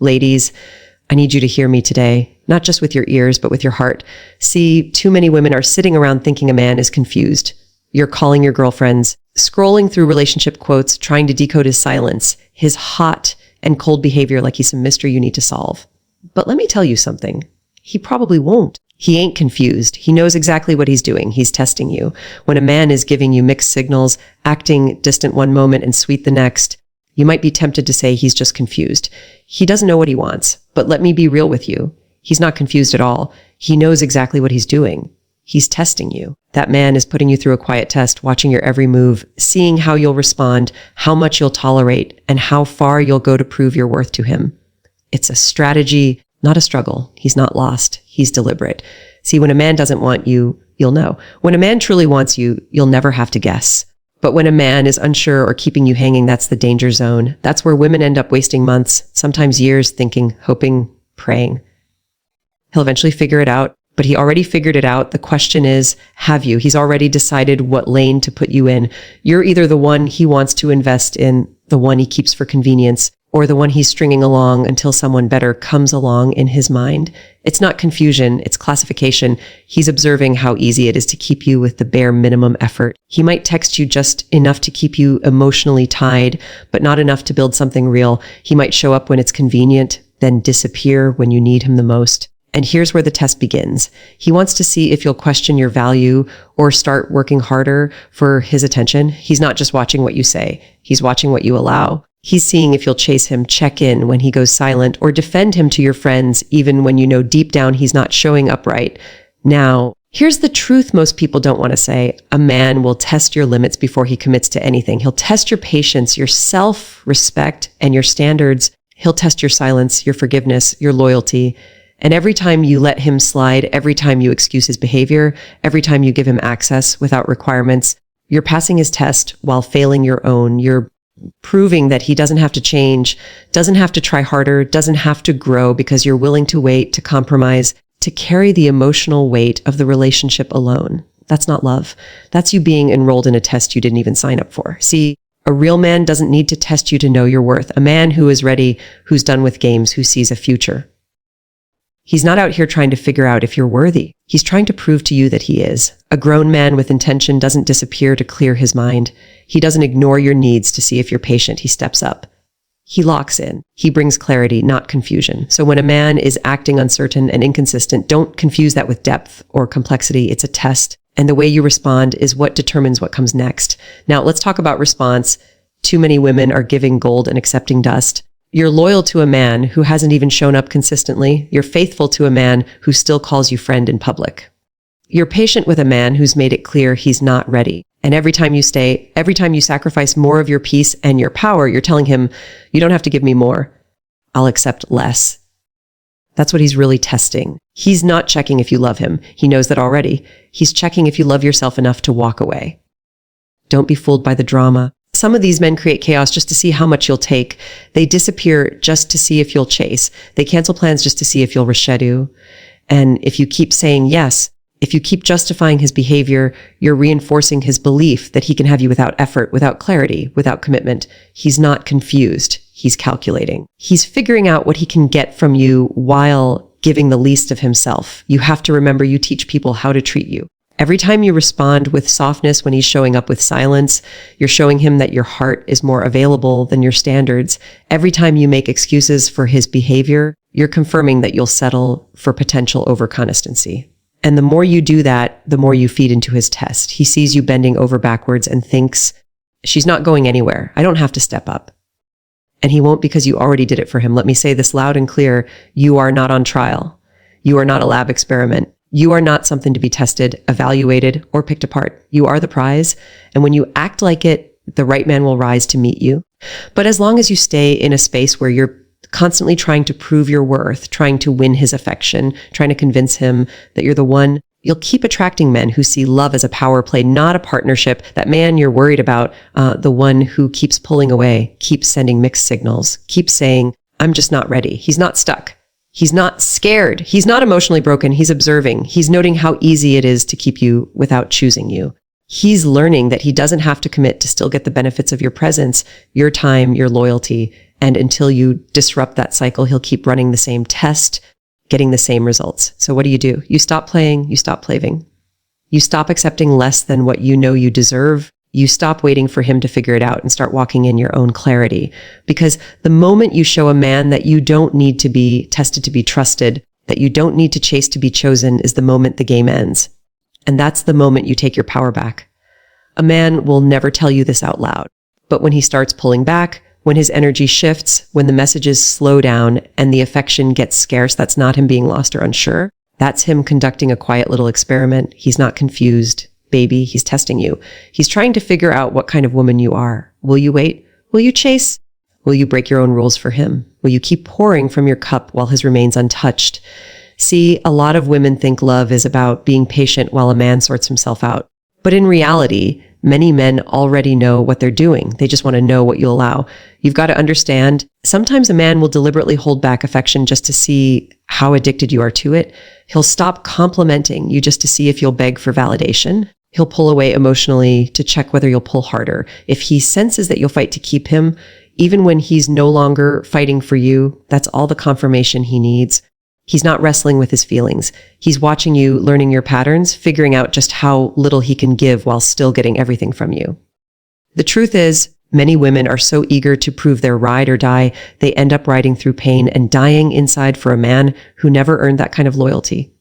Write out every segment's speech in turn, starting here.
Ladies, I need you to hear me today, not just with your ears, but with your heart. See, too many women are sitting around thinking a man is confused. You're calling your girlfriends, scrolling through relationship quotes, trying to decode his silence, his hot and cold behavior like he's a mystery you need to solve. But let me tell you something. He probably won't. He ain't confused. He knows exactly what he's doing. He's testing you. When a man is giving you mixed signals, acting distant one moment and sweet the next, you might be tempted to say he's just confused. He doesn't know what he wants, but let me be real with you. He's not confused at all. He knows exactly what he's doing. He's testing you. That man is putting you through a quiet test, watching your every move, seeing how you'll respond, how much you'll tolerate, and how far you'll go to prove your worth to him. It's a strategy, not a struggle. He's not lost. He's deliberate. See, when a man doesn't want you, you'll know. When a man truly wants you, you'll never have to guess. But when a man is unsure or keeping you hanging, that's the danger zone. That's where women end up wasting months, sometimes years, thinking, hoping, praying. He'll eventually figure it out, but he already figured it out. The question is, have you? He's already decided what lane to put you in. You're either the one he wants to invest in, the one he keeps for convenience, or the one he's stringing along until someone better comes along in his mind. It's not confusion, it's classification. He's observing how easy it is to keep you with the bare minimum effort. He might text you just enough to keep you emotionally tied, but not enough to build something real. He might show up when it's convenient, then disappear when you need him the most. And here's where the test begins. He wants to see if you'll question your value or start working harder for his attention. He's not just watching what you say, he's watching what you allow. He's seeing if you'll chase him, check in when he goes silent, or defend him to your friends, even when you know deep down he's not showing up right. Now, here's the truth most people don't want to say. A man will test your limits before he commits to anything. He'll test your patience, your self-respect, and your standards. He'll test your silence, your forgiveness, your loyalty. And every time you let him slide, every time you excuse his behavior, every time you give him access without requirements, you're passing his test while failing your own. You're proving that he doesn't have to change, doesn't have to try harder, doesn't have to grow because you're willing to wait, to compromise, to carry the emotional weight of the relationship alone. That's not love. That's you being enrolled in a test you didn't even sign up for. See, a real man doesn't need to test you to know your worth. A man who is ready, who's done with games, who sees a future. He's not out here trying to figure out if you're worthy. He's trying to prove to you that he is. A grown man with intention doesn't disappear to clear his mind. He doesn't ignore your needs to see if you're patient. He steps up. He locks in. He brings clarity, not confusion. So when a man is acting uncertain and inconsistent, don't confuse that with depth or complexity. It's a test. And the way you respond is what determines what comes next. Now, let's talk about response. Too many women are giving gold and accepting dust. You're loyal to a man who hasn't even shown up consistently. You're faithful to a man who still calls you friend in public. You're patient with a man who's made it clear he's not ready. And every time you sacrifice more of your peace and your power, you're telling him, you don't have to give me more. I'll accept less. That's what he's really testing. He's not checking if you love him. He knows that already. He's checking if you love yourself enough to walk away. Don't be fooled by the drama. Some of these men create chaos just to see how much you'll take. They disappear just to see if you'll chase. They cancel plans just to see if you'll reschedule. And if you keep saying yes, if you keep justifying his behavior, you're reinforcing his belief that he can have you without effort, without clarity, without commitment. He's not confused. He's calculating. He's figuring out what he can get from you while giving the least of himself. You have to remember you teach people how to treat you. Every time you respond with softness when he's showing up with silence, you're showing him that your heart is more available than your standards. Every time you make excuses for his behavior, you're confirming that you'll settle for potential over consistency. And the more you do that, the more you feed into his test. He sees you bending over backwards and thinks, she's not going anywhere. I don't have to step up. And he won't because you already did it for him. Let me say this loud and clear. You are not on trial. You are not a lab experiment. You are not something to be tested, evaluated, or picked apart. You are the prize. And when you act like it, the right man will rise to meet you. But as long as you stay in a space where you're constantly trying to prove your worth, trying to win his affection, trying to convince him that you're the one, you'll keep attracting men who see love as a power play, not a partnership. That man you're worried about, the one who keeps pulling away, keeps sending mixed signals, keeps saying, I'm just not ready. He's not stuck. He's not scared. He's not emotionally broken. He's observing. He's noting how easy it is to keep you without choosing you. He's learning that he doesn't have to commit to still get the benefits of your presence, your time, your loyalty, And until you disrupt that cycle, he'll keep running the same test, getting the same results. So what do? You stop playing, you stop playing. You stop accepting less than what you know you deserve. You stop waiting for him to figure it out and start walking in your own clarity. Because the moment you show a man that you don't need to be tested to be trusted, that you don't need to chase to be chosen, is the moment the game ends. And that's the moment you take your power back. A man will never tell you this out loud. But when he starts pulling back, when his energy shifts, when the messages slow down and the affection gets scarce, that's not him being lost or unsure. That's him conducting a quiet little experiment. He's not confused. Baby, he's testing you. He's trying to figure out what kind of woman you are. Will you wait? Will you chase? Will you break your own rules for him? Will you keep pouring from your cup while his remains untouched? See, a lot of women think love is about being patient while a man sorts himself out. But in reality, many men already know what they're doing. They just want to know what you allow. You've got to understand, sometimes a man will deliberately hold back affection just to see how addicted you are to it. He'll stop complimenting you just to see if you'll beg for validation. He'll pull away emotionally to check whether you'll pull harder. If he senses that you'll fight to keep him, even when he's no longer fighting for you, that's all the confirmation he needs. He's not wrestling with his feelings. He's watching you, learning your patterns, figuring out just how little he can give while still getting everything from you. The truth is, many women are so eager to prove their ride or die, they end up riding through pain and dying inside for a man who never earned that kind of loyalty.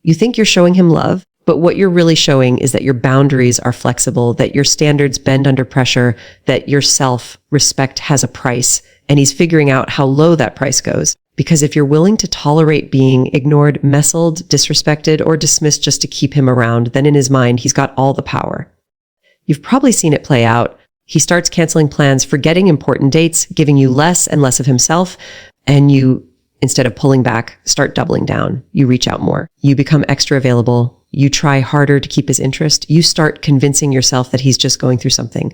You think you're showing him love, but what you're really showing is that your boundaries are flexible, that your standards bend under pressure, that your self-respect has a price, and he's figuring out how low that price goes. Because if you're willing to tolerate being ignored, messled, disrespected, or dismissed just to keep him around, then in his mind, he's got all the power. You've probably seen it play out. He starts canceling plans, forgetting important dates, giving you less and less of himself, and you, instead of pulling back, start doubling down. You reach out more. You become extra available. You try harder to keep his interest. You start convincing yourself that he's just going through something.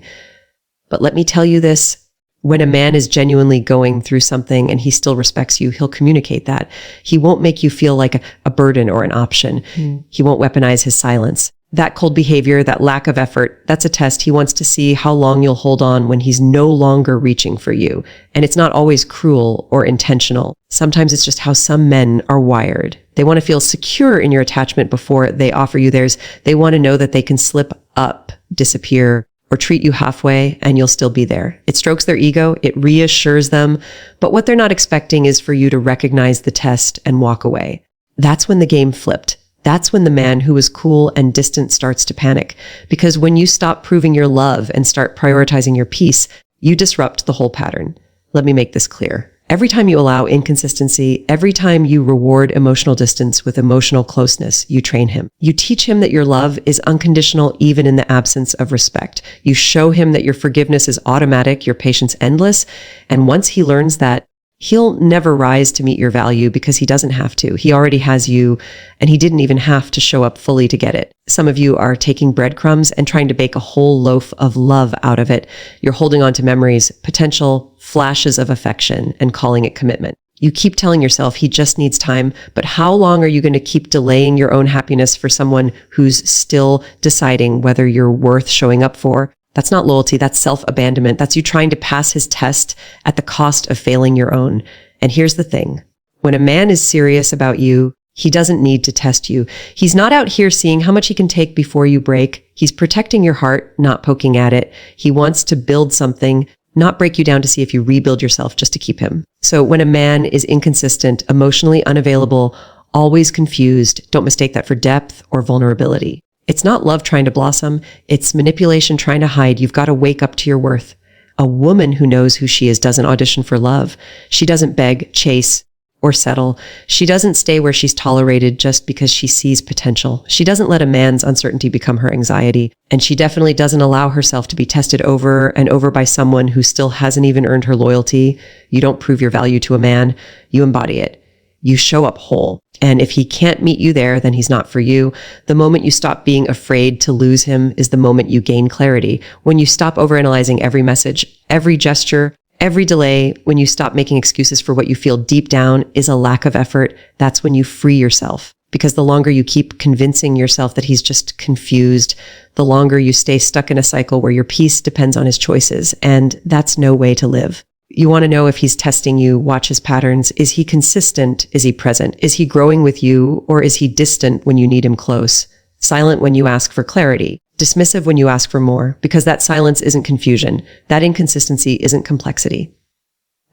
But let me tell you this. When a man is genuinely going through something and he still respects you, he'll communicate that. He won't make you feel like a burden or an option. He won't weaponize his silence. That cold behavior, that lack of effort, that's a test. He wants to see how long you'll hold on when he's no longer reaching for you. And it's not always cruel or intentional. Sometimes it's just how some men are wired. They want to feel secure in your attachment before they offer you theirs. They want to know that they can slip up, disappear, or treat you halfway and you'll still be there. It strokes their ego, it reassures them, but what they're not expecting is for you to recognize the test and walk away. That's when the game flipped. That's when the man who is cool and distant starts to panic. Because when you stop proving your love and start prioritizing your peace, you disrupt the whole pattern. Let me make this clear. Every time you allow inconsistency, every time you reward emotional distance with emotional closeness, you train him. You teach him that your love is unconditional even in the absence of respect. You show him that your forgiveness is automatic, your patience endless. And once he learns that, he'll never rise to meet your value because he doesn't have to. He already has you, and he didn't even have to show up fully to get it. Some of you are taking breadcrumbs and trying to bake a whole loaf of love out of it. You're holding on to memories, potential flashes of affection, and calling it commitment. You keep telling yourself he just needs time, but how long are you going to keep delaying your own happiness for someone who's still deciding whether you're worth showing up for? That's not loyalty, that's self-abandonment. That's you trying to pass his test at the cost of failing your own. And here's the thing. When a man is serious about you, he doesn't need to test you. He's not out here seeing how much he can take before you break. He's protecting your heart, not poking at it. He wants to build something, not break you down to see if you rebuild yourself just to keep him. So when a man is inconsistent, emotionally unavailable, always confused, don't mistake that for depth or vulnerability. It's not love trying to blossom. It's manipulation trying to hide. You've got to wake up to your worth. A woman who knows who she is doesn't audition for love. She doesn't beg, chase, or settle. She doesn't stay where she's tolerated just because she sees potential. She doesn't let a man's uncertainty become her anxiety. And she definitely doesn't allow herself to be tested over and over by someone who still hasn't even earned her loyalty. You don't prove your value to a man. You embody it. You show up whole. And if he can't meet you there, then he's not for you. The moment you stop being afraid to lose him is the moment you gain clarity. When you stop overanalyzing every message, every gesture, every delay, when you stop making excuses for what you feel deep down is a lack of effort, that's when you free yourself. Because the longer you keep convincing yourself that he's just confused, the longer you stay stuck in a cycle where your peace depends on his choices. And that's no way to live. You want to know if he's testing you, watch his patterns. Is he consistent? Is he present? Is he growing with you, or is he distant when you need him close? Silent when you ask for clarity. Dismissive when you ask for more, because that silence isn't confusion. That inconsistency isn't complexity.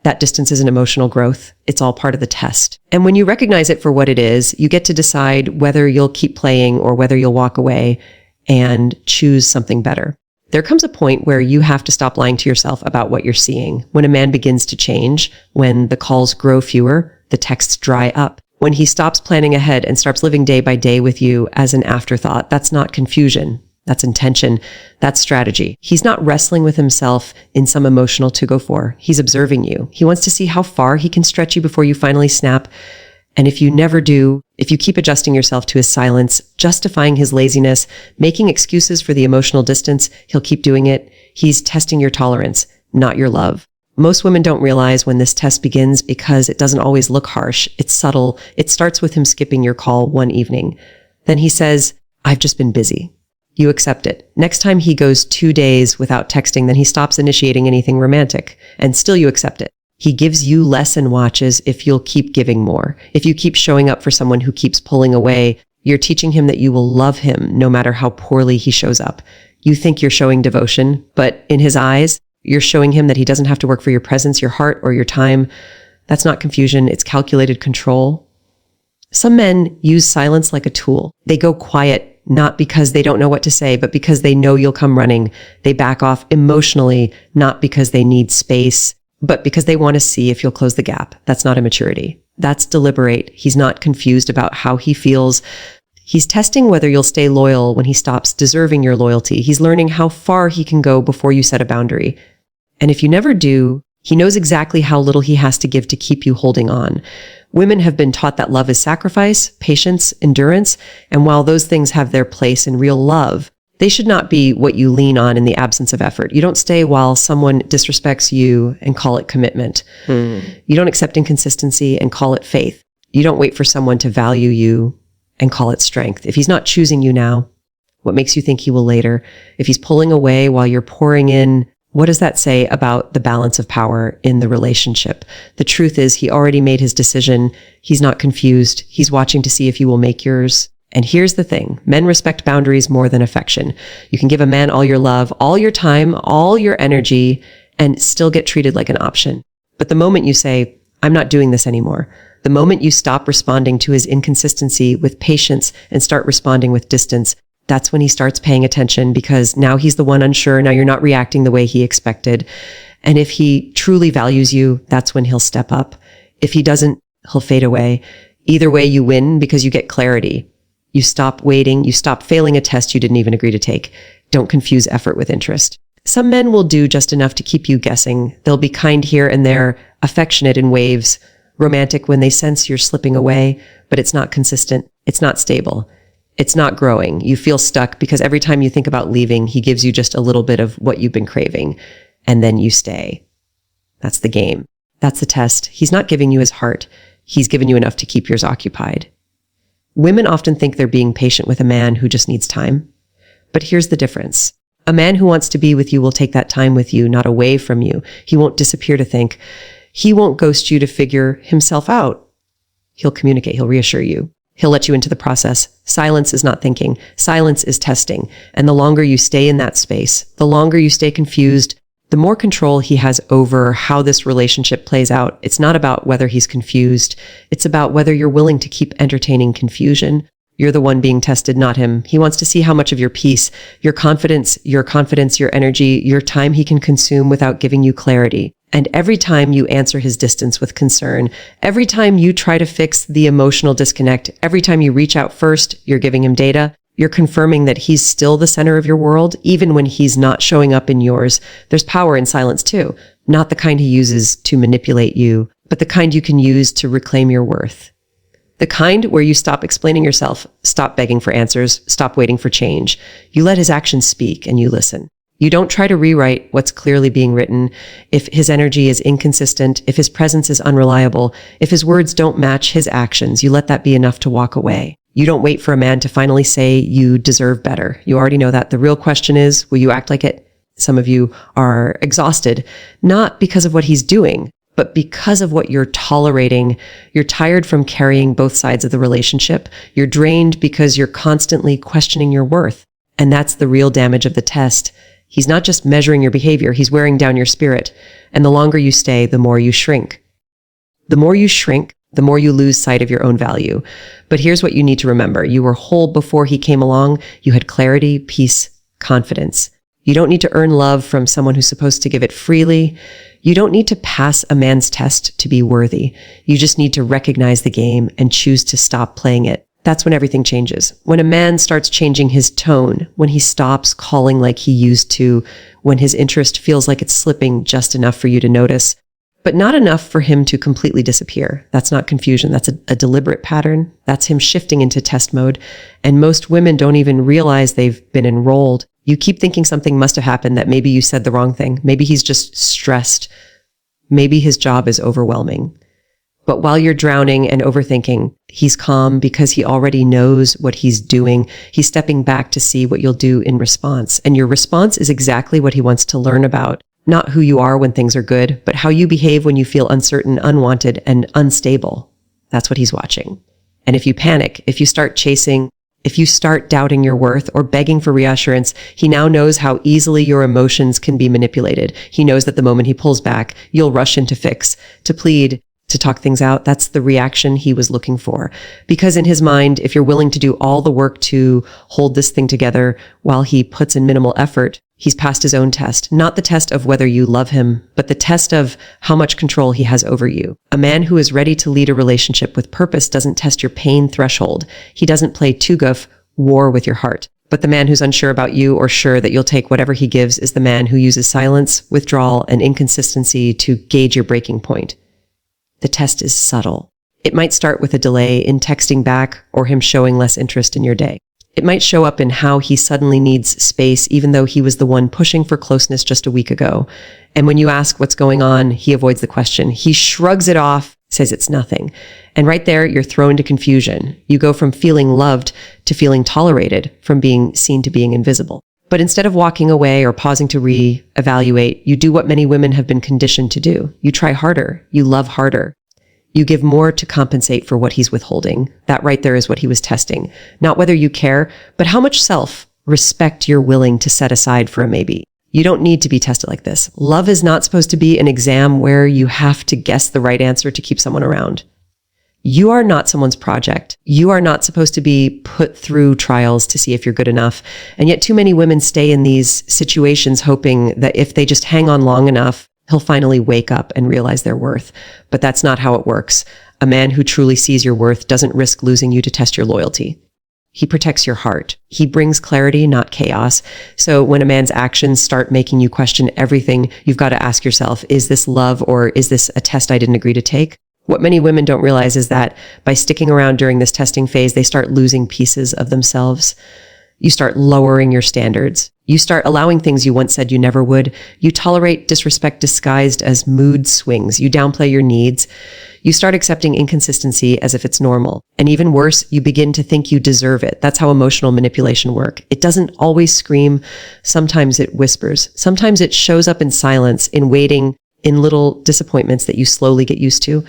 That distance isn't emotional growth. It's all part of the test. And when you recognize it for what it is, you get to decide whether you'll keep playing or whether you'll walk away and choose something better. There comes a point where you have to stop lying to yourself about what you're seeing. When a man begins to change, when the calls grow fewer, the texts dry up, when he stops planning ahead and starts living day by day with you as an afterthought, that's not confusion. That's intention. That's strategy. He's not wrestling with himself in some emotional to-go for. He's observing you. He wants to see how far he can stretch you before you finally snap. And if you never do, if you keep adjusting yourself to his silence, justifying his laziness, making excuses for the emotional distance, he'll keep doing it. He's testing your tolerance, not your love. Most women don't realize when this test begins because it doesn't always look harsh. It's subtle. It starts with him skipping your call one evening. Then he says, "I've just been busy." You accept it. Next time he goes 2 days without texting, then he stops initiating anything romantic, and still you accept it. He gives you less and watches if you'll keep giving more. If you keep showing up for someone who keeps pulling away, you're teaching him that you will love him no matter how poorly he shows up. You think you're showing devotion, but in his eyes, you're showing him that he doesn't have to work for your presence, your heart, or your time. That's not confusion. It's calculated control. Some men use silence like a tool. They go quiet, not because they don't know what to say, but because they know you'll come running. They back off emotionally, not because they need space, but because they want to see if you'll close the gap. That's not immaturity. That's deliberate. He's not confused about how he feels. He's testing whether you'll stay loyal when he stops deserving your loyalty. He's learning how far he can go before you set a boundary. And if you never do, he knows exactly how little he has to give to keep you holding on. Women have been taught that love is sacrifice, patience, endurance, and while those things have their place in real love, they should not be what you lean on in the absence of effort. You don't stay while someone disrespects you and call it commitment. You don't accept inconsistency and call it faith. You don't wait for someone to value you and call it strength. If he's not choosing you now, what makes you think he will later? If he's pulling away while you're pouring in, what does that say about the balance of power in the relationship? The truth is he already made his decision. He's not confused. He's watching to see if you will make yours. And here's the thing. Men respect boundaries more than affection. You can give a man all your love, all your time, all your energy, and still get treated like an option. But the moment you say, "I'm not doing this anymore," the moment you stop responding to his inconsistency with patience and start responding with distance, that's when he starts paying attention, because now he's the one unsure. Now you're not reacting the way he expected. And if he truly values you, that's when he'll step up. If he doesn't, he'll fade away. Either way, you win because you get clarity. You stop waiting. You stop failing a test you didn't even agree to take. Don't confuse effort with interest. Some men will do just enough to keep you guessing. They'll be kind here and there, affectionate in waves, romantic when they sense you're slipping away, but it's not consistent. It's not stable. It's not growing. You feel stuck because every time you think about leaving, he gives you just a little bit of what you've been craving, and then you stay. That's the game. That's the test. He's not giving you his heart. He's given you enough to keep yours occupied. Women often think they're being patient with a man who just needs time. But here's the difference. A man who wants to be with you will take that time with you, not away from you. He won't disappear to think. He won't ghost you to figure himself out. He'll communicate. He'll reassure you. He'll let you into the process. Silence is not thinking. Silence is testing. And the longer you stay in that space, the longer you stay confused, the more control he has over how this relationship plays out. It's not about whether he's confused. It's about whether you're willing to keep entertaining confusion. You're the one being tested, not him. He wants to see how much of your peace, your confidence, your energy, your time he can consume without giving you clarity. And every time you answer his distance with concern, every time you try to fix the emotional disconnect, every time you reach out first, you're giving him data. You're confirming that he's still the center of your world, even when he's not showing up in yours. There's power in silence too. Not the kind he uses to manipulate you, but the kind you can use to reclaim your worth. The kind where you stop explaining yourself, stop begging for answers, stop waiting for change. You let his actions speak and you listen. You don't try to rewrite what's clearly being written. If his energy is inconsistent, if his presence is unreliable, if his words don't match his actions, you let that be enough to walk away. You don't wait for a man to finally say you deserve better. You already know that. The real question is, will you act like it? Some of you are exhausted, not because of what he's doing, but because of what you're tolerating. You're tired from carrying both sides of the relationship. You're drained because you're constantly questioning your worth. And that's the real damage of the test. He's not just measuring your behavior, he's wearing down your spirit. And the longer you stay, the more you shrink. The more you shrink, the more you lose sight of your own value. But here's what you need to remember. You were whole before he came along. You had clarity, peace, confidence. You don't need to earn love from someone who's supposed to give it freely. You don't need to pass a man's test to be worthy. You just need to recognize the game and choose to stop playing it. That's when everything changes. When a man starts changing his tone, when he stops calling like he used to, when his interest feels like it's slipping just enough for you to notice, but not enough for him to completely disappear. That's not confusion. That's a deliberate pattern. That's him shifting into test mode. And most women don't even realize they've been enrolled. You keep thinking something must have happened, that maybe you said the wrong thing. Maybe he's just stressed. Maybe his job is overwhelming. But while you're drowning and overthinking, he's calm because he already knows what he's doing. He's stepping back to see what you'll do in response. And your response is exactly what he wants to learn about. Not who you are when things are good, but how you behave when you feel uncertain, unwanted, and unstable. That's what he's watching. And if you panic, if you start chasing, if you start doubting your worth or begging for reassurance, he now knows how easily your emotions can be manipulated. He knows that the moment he pulls back, you'll rush in to fix, to plead, to talk things out. That's the reaction he was looking for. Because in his mind, if you're willing to do all the work to hold this thing together while he puts in minimal effort, he's passed his own test. Not the test of whether you love him, but the test of how much control he has over you. A man who is ready to lead a relationship with purpose doesn't test your pain threshold. He doesn't play tuguf, war with your heart. But the man who's unsure about you or sure that you'll take whatever he gives is the man who uses silence, withdrawal, and inconsistency to gauge your breaking point. The test is subtle. It might start with a delay in texting back or him showing less interest in your day. It might show up in how he suddenly needs space, even though he was the one pushing for closeness just a week ago. And when you ask what's going on, he avoids the question. He shrugs it off, says it's nothing. And right there, you're thrown to confusion. You go from feeling loved to feeling tolerated, from being seen to being invisible. But instead of walking away or pausing to re-evaluate, you do what many women have been conditioned to do. You try harder. You love harder. You give more to compensate for what he's withholding. That right there is what he was testing. Not whether you care, but how much self-respect you're willing to set aside for a maybe. You don't need to be tested like this. Love is not supposed to be an exam where you have to guess the right answer to keep someone around. You are not someone's project. You are not supposed to be put through trials to see if you're good enough. And yet too many women stay in these situations hoping that if they just hang on long enough, he'll finally wake up and realize their worth. But that's not how it works. A man who truly sees your worth doesn't risk losing you to test your loyalty. He protects your heart. He brings clarity, not chaos. So when a man's actions start making you question everything, you've got to ask yourself, is this love or is this a test I didn't agree to take? What many women don't realize is that by sticking around during this testing phase, they start losing pieces of themselves. You start lowering your standards. You start allowing things you once said you never would. You tolerate disrespect disguised as mood swings. You downplay your needs. You start accepting inconsistency as if it's normal. And even worse, you begin to think you deserve it. That's how emotional manipulation works. It doesn't always scream. Sometimes it whispers. Sometimes it shows up in silence, in waiting, in little disappointments that you slowly get used to.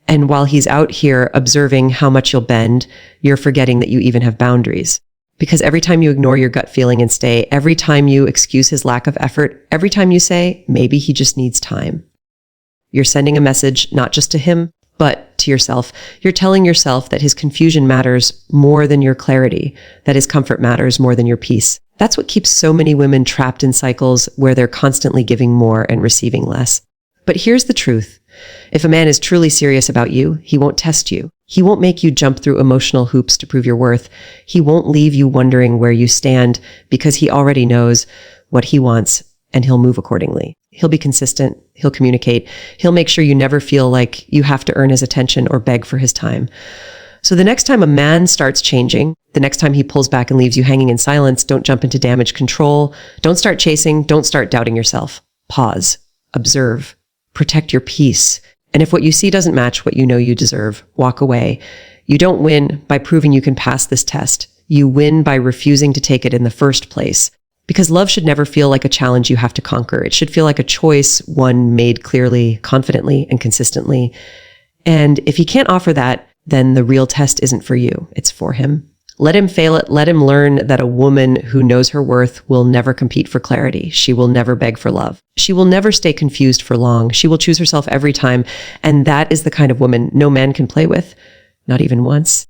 And while he's out here observing how much you'll bend, you're forgetting that you even have boundaries. Because every time you ignore your gut feeling and stay, every time you excuse his lack of effort, every time you say, maybe he just needs time, you're sending a message not just to him, but to yourself. You're telling yourself that his confusion matters more than your clarity, that his comfort matters more than your peace. That's what keeps so many women trapped in cycles where they're constantly giving more and receiving less. But here's the truth. If a man is truly serious about you, he won't test you. He won't make you jump through emotional hoops to prove your worth. He won't leave you wondering where you stand because he already knows what he wants and he'll move accordingly. He'll be consistent. He'll communicate. He'll make sure you never feel like you have to earn his attention or beg for his time. So the next time a man starts changing, the next time he pulls back and leaves you hanging in silence, don't jump into damage control. Don't start chasing. Don't start doubting yourself. Pause. Observe. Protect your peace. And if what you see doesn't match what you know you deserve, walk away. You don't win by proving you can pass this test. You win by refusing to take it in the first place. Because love should never feel like a challenge you have to conquer. It should feel like a choice, one made clearly, confidently, and consistently. And if he can't offer that, then the real test isn't for you. It's for him. Let him fail it. Let him learn that a woman who knows her worth will never compete for clarity. She will never beg for love. She will never stay confused for long. She will choose herself every time. And that is the kind of woman no man can play with, not even once.